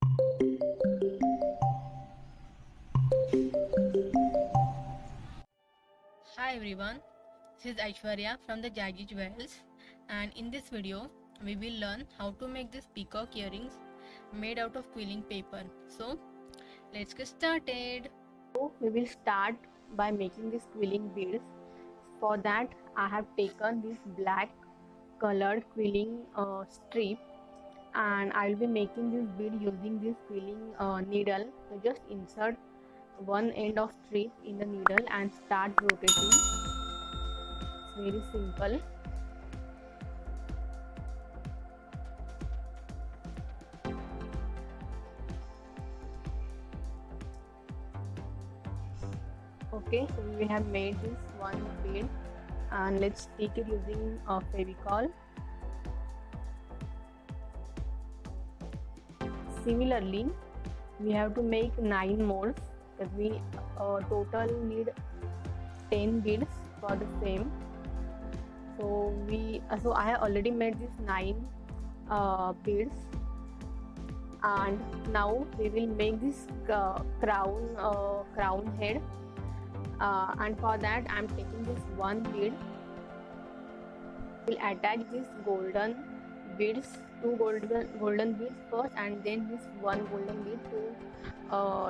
Hi everyone, this is Aishwarya from the Jaggi Jewels, and in this video we will learn how to make these peacock earrings made out of quilling paper. So let's get started. So we will start by making these quilling beads. For that I have taken this black colored quilling strip, and I will be making this bead using this quilling needle. So just insert one end of strip in the needle and start rotating. It's very simple. Okay, so we have made this one bead, and let's stick it using Fevicol. Similarly, we have to make 9 more, that we total need 10 beads for the same. So I have already made this 9 beads, and now we will make this crown head, and for that I am taking this one bead. We'll attach this golden beads, two golden beads first, and then this one golden bead to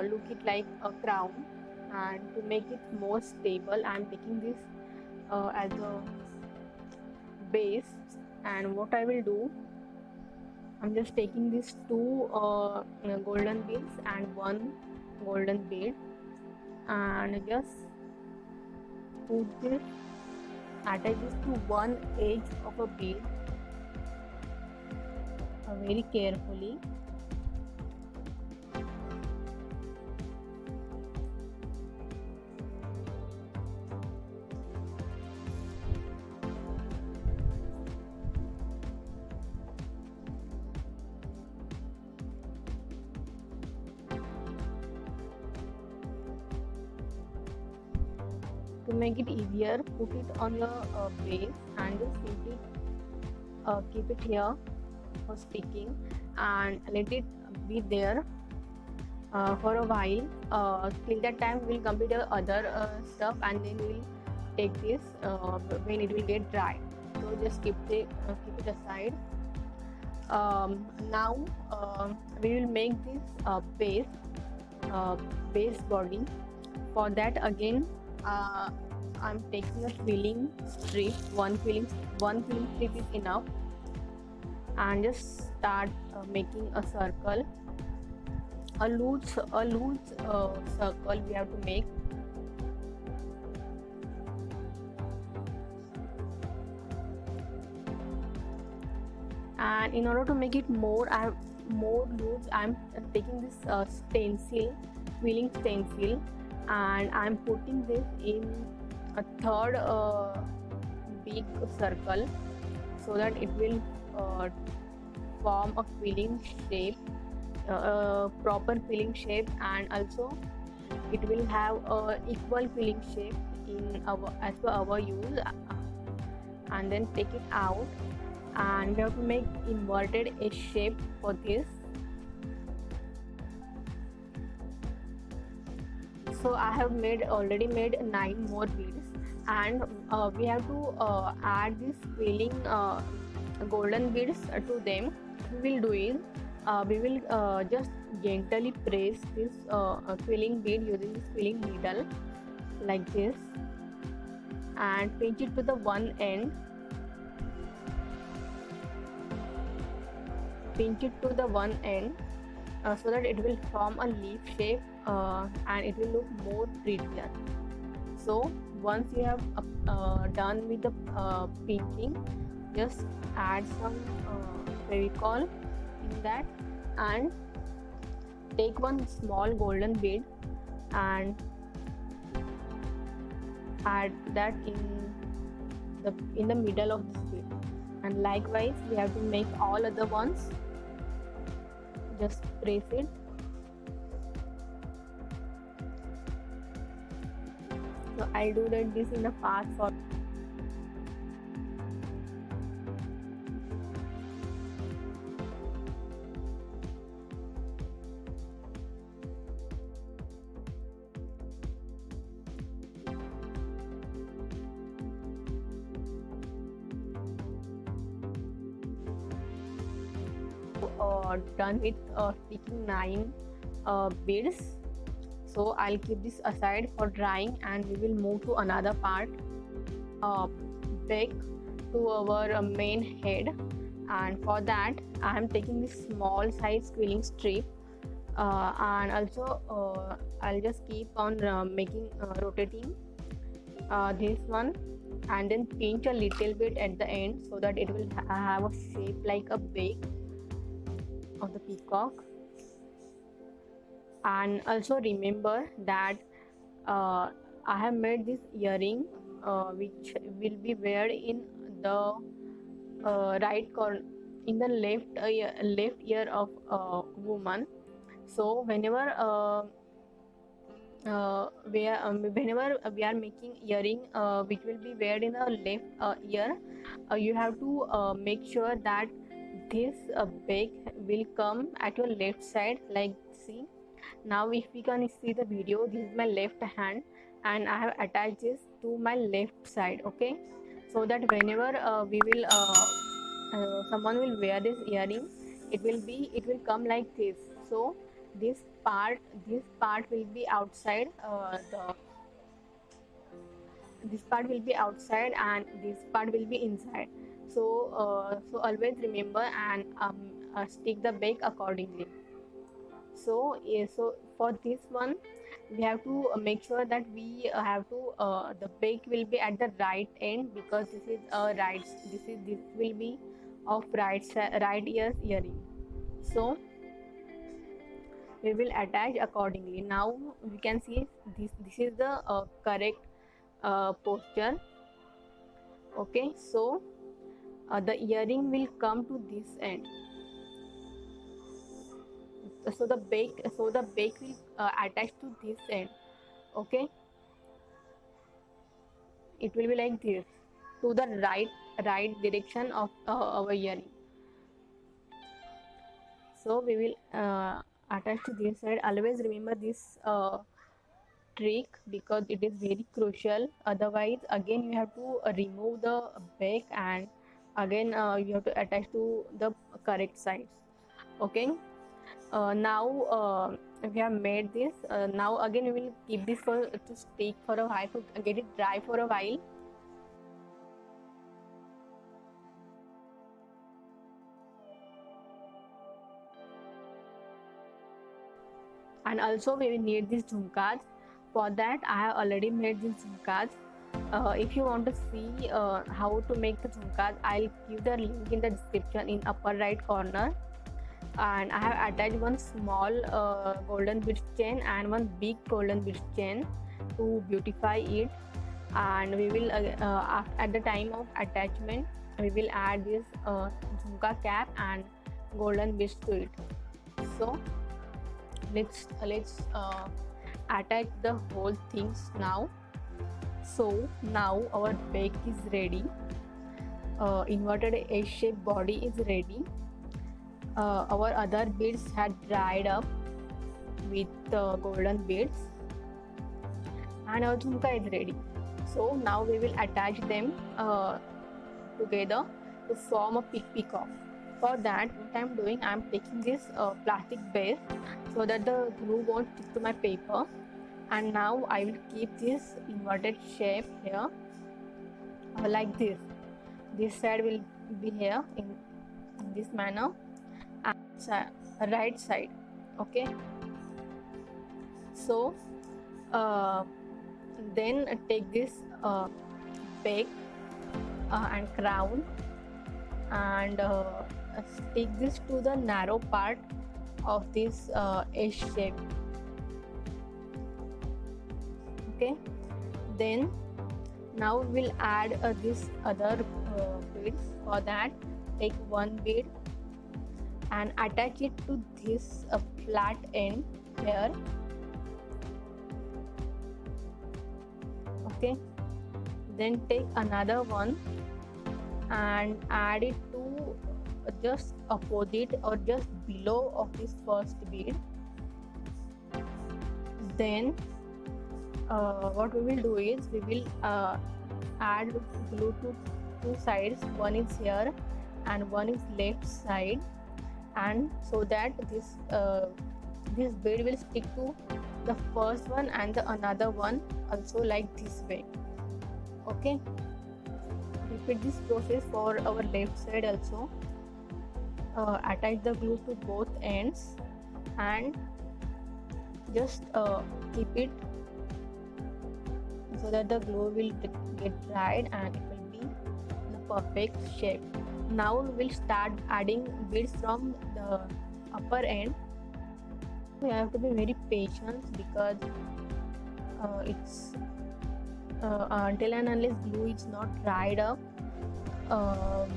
look it like a crown. And to make it more stable, I am taking this as a base. And what I will do, I'm just taking these two golden beads and one golden bead, and just put this, attach this to one edge of a bead very carefully. To make it easier, put it on your base and just simply keep it here for sticking, and let it be there for a while. Till that time we'll complete the other stuff, and then we'll take this when it will get dry. So just keep it aside. Now we will make this base body. For that, again I'm taking a quilling strip. One quilling strip is enough, and just start making a circle, a loose circle we have to make. And in order to make it more loose, I'm taking this stencil, quilling stencil, and I'm putting this in a third big circle, so that it will form a quilling shape, proper quilling shape, and also it will have a equal quilling shape as per our use. And then take it out, and we have to make inverted S shape for this. So I have already made 9 more beads, and we have to add this quilling golden beads to them. What we will do is we will just gently press this quilling bead using this quilling needle like this, and pinch it to the one end. Pinch it to the one end so that it will form a leaf shape, and it will look more prettier. So once you have done with the pinching, just add some Fevicol in that, and take one small golden bead and add that in the middle of this bead. And likewise we have to make all other ones. Just press it. So I'll do this in a fast forward. done with sticking 9 beads. So I'll keep this aside for drying, and we will move to another part, back to our main head. And for that I am taking this small size quilling strip, and also I'll just keep on rotating this one, and then pinch a little bit at the end so that it will have a shape like a beak of the peacock. And also remember that I have made this earring which will be wear in the right corner, in the left ear of a woman. So whenever whenever we are making earring which will be wear in the left ear, you have to make sure that this bag will come at your left side, like see. Now if we can see the video, this is my left hand and I have attached this to my left side, okay, so that whenever someone will wear this earring, it will come like this. So this part will be outside, this part will be outside and this part will be inside. So so always remember and stick the bag accordingly. So so for this one we have to make sure that we have to the bag will be at the right end, because this is this will be of right ear's earring. So we will attach accordingly. Now we can see this is the correct posture, okay. So the earring will come to this end. So the bag will attach to this end, okay. It will be like this, to the right direction of our earring. So we will attach to this side. Always remember this trick because it is very crucial. Otherwise again you have to remove the bag, and again you have to attach to the correct side, okay. Now we have made this. Now again we will keep this to stick for a while, to get it dry for a while. And also we will need these jhumkas. For that I have already made these jhumkas. If you want to see how to make the jhumkas, I'll give the link in the description in upper right corner. And I have attached one small golden bead chain and one big golden bead chain to beautify it. And we will at the time of attachment we will add this jhumka cap and golden beads to it. So let's attach the whole things now. So now our bag is ready. Inverted S-shaped body is ready. Our other beads had dried up with golden beads, and our jhumka is ready. So now we will attach them together to form a peacock. For that, what I am doing, I am taking this plastic base so that the glue won't stick to my paper. And now I will keep this inverted shape here, like this. This side will be here in this manner, and right side, okay. So then take this bag and crown, and stick this to the narrow part of this S shape, okay. Then now we'll add this other beads. For that, take one bead and attach it to this flat end here, okay. Then take another one and add it to just opposite or just below of this first bead. Then what we will do is we will add glue to two sides. One is here and one is left side, and so that this bead will stick to the first one and the another one also like this way. Okay, repeat this process for our left side also. Attach the glue to both ends and just keep it so that the glue will get dried and it will be the perfect shape. Now we will start adding beads from the upper end. We have to be very patient because it's until and unless glue is not dried up,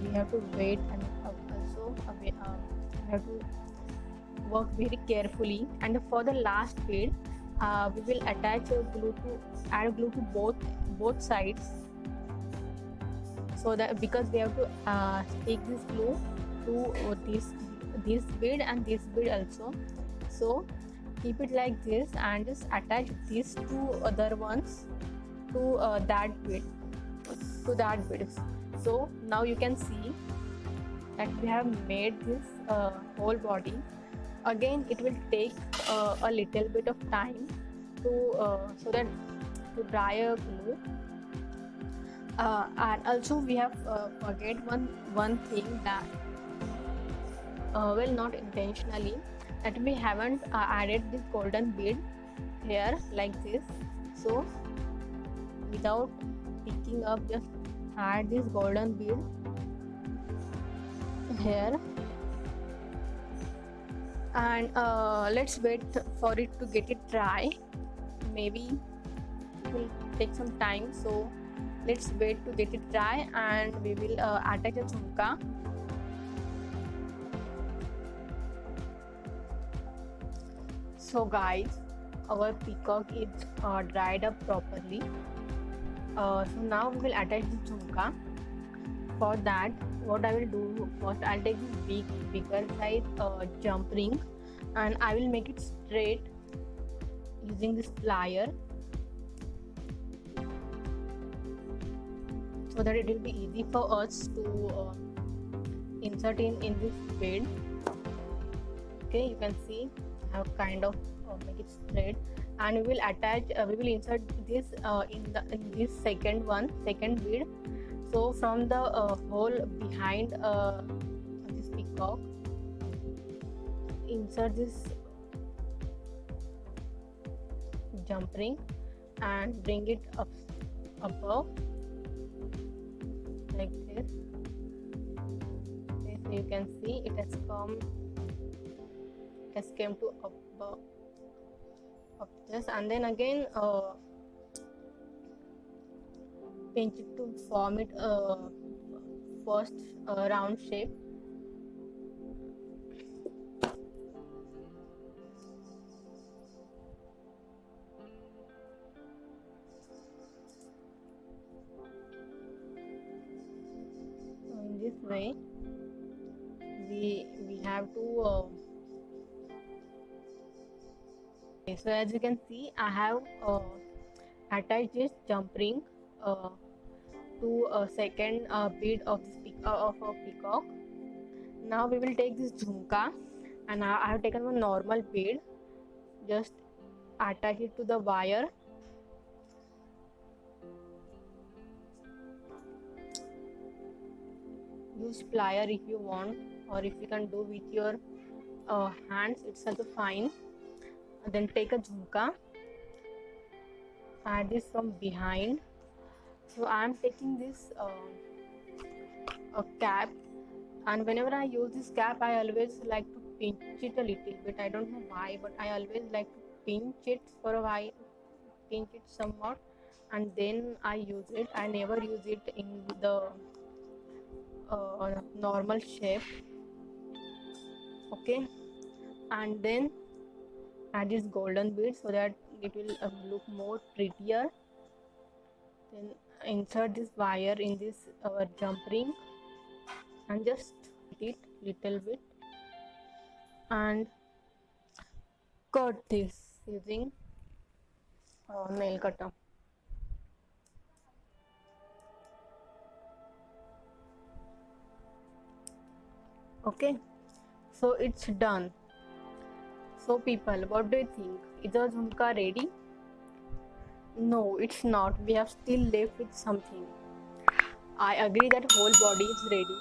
we have to wait, and also we have to work very carefully. And for the last bead, we will add glue to both sides, so that because we have to stick this glue to this bead and this bead also. So keep it like this and just attach these two other ones to that bead. So now you can see that we have made this whole body. Again, it will take a little bit of time to dry a glue. And also we have forget one thing that well, not intentionally, that we haven't added this golden bead here like this. So without picking up, just add this golden bead here, and let's wait for it to get it dry. Maybe it will take some time, so let's wait to get it dry and we will attach a jhumka. So guys, our peacock is dried up properly. So now we will attach the jhumka. For that, what I will do first, I'll take this bigger size jump ring and I will make it straight using this plier, so that it will be easy for us to insert in this bead. Okay, you can see I have kind of make it straight, and we will attach. We will insert this in this second bead. So from the hole behind this peacock, insert this jump ring and bring it up above like this. Okay, so you can see it has came to above of this, and then again pinch it to form it first round shape. So in this way we have to so as you can see, I have attached this jump ring to a second bead of a peacock. Now we will take this jhumka, and I have taken one normal bead, just attach it to the wire. Use plier if you want, or if you can do with your hands, it's also fine. And then take a jhumka, add this from behind. So I am taking this a cap, and whenever I use this cap, I always like to pinch it a little bit. I don't know why, but I always like to pinch it for a while, pinch it somewhat, and then I use it. I never use it in the normal shape. Okay, and then add this golden bead so that it will look more prettier. Then insert this wire in this jump ring and just it little bit and cut this using nail cutter. Okay, So it's done. So people, what do you think? Is the jhumka ready? No, it's not. We have still left with something. I agree that whole body is ready,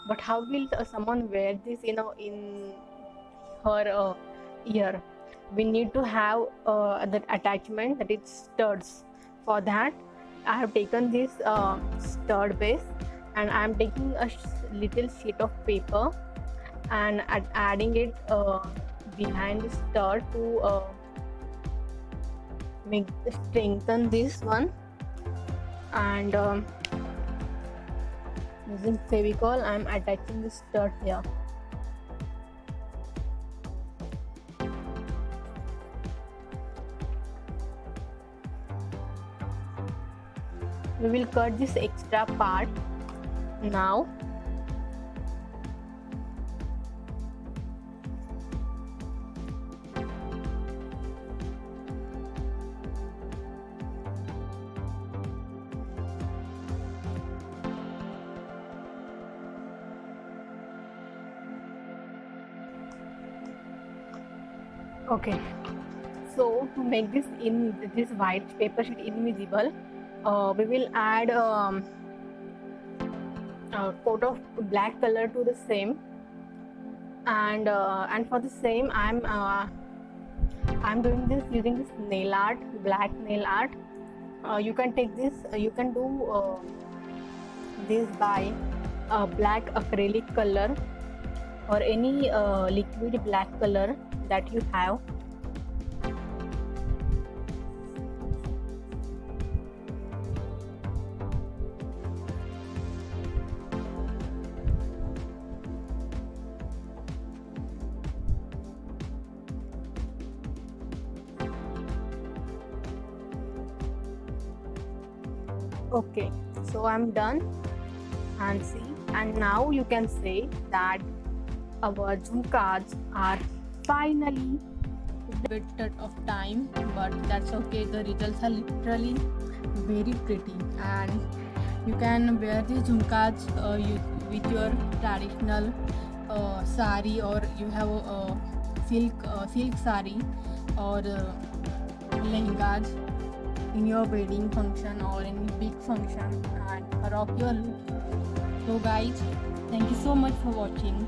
but how will someone wear this, in her ear? We need to have that attachment, that is studs. For that, I have taken this stud base, and I am taking a little sheet of paper and adding it behind the stud to strengthen this one. And using Fevicol, I am attaching the stud here. We will cut this extra part now. Okay, so to make this white paper sheet invisible, we will add a coat of black color to the same, and for the same I'm doing this using this nail art, black nail art. You can take this, you can do this by black acrylic color or any liquid black color that you have. Okay, so I'm done, and see, and now you can say that our jhumkas are finally Bit of time, but that's okay. The results are literally very pretty, and you can wear these jhumkas with your traditional sari, or you have a silk sari or lehengas in your wedding function or any big function, and rock your look. So guys, thank you so much for watching.